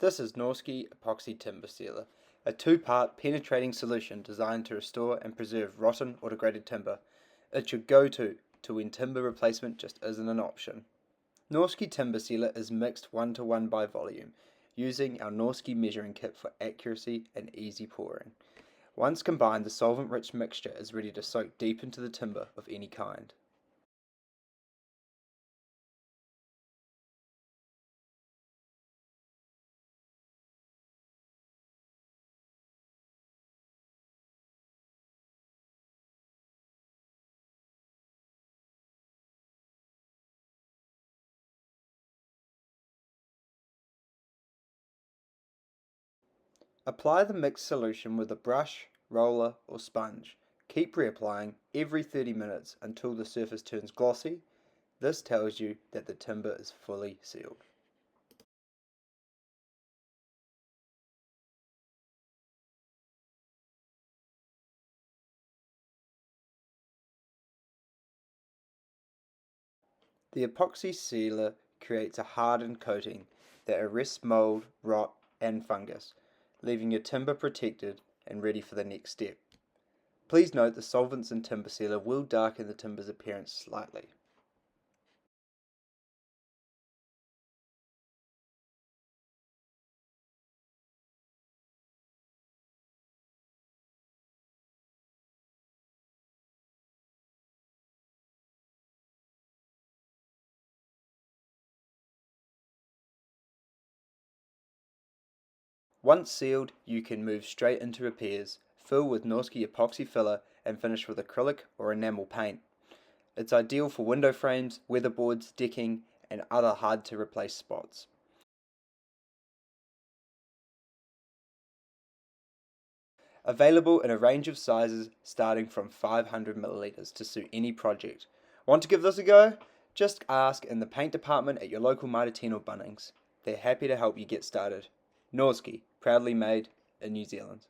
This is Norski Epoxy Timber Sealer, a two-part penetrating solution designed to restore and preserve rotten or degraded timber. It's your go-to when timber replacement just isn't an option. Norski Timber Sealer is mixed 1:1 by volume, using our Norski Measuring Kit for accuracy and easy pouring. Once combined, the solvent-rich mixture is ready to soak deep into the timber of any kind. Apply the mixed solution with a brush, roller or sponge. Keep reapplying every 30 minutes until the surface turns glossy. This tells you that the timber is fully sealed. The epoxy sealer creates a hardened coating that arrests mould, rot and fungus, leaving your timber protected and ready for the next step. Please note the solvents in timber sealer will darken the timber's appearance slightly. Once sealed, you can move straight into repairs, fill with Norski epoxy filler and finish with acrylic or enamel paint. It's ideal for window frames, weatherboards, decking and other hard to replace spots. Available in a range of sizes starting from 500 milliliters to suit any project. Want to give this a go? Just ask in the paint department at your local Mitre or Bunnings. They're happy to help you get started. Norski, proudly made in New Zealand.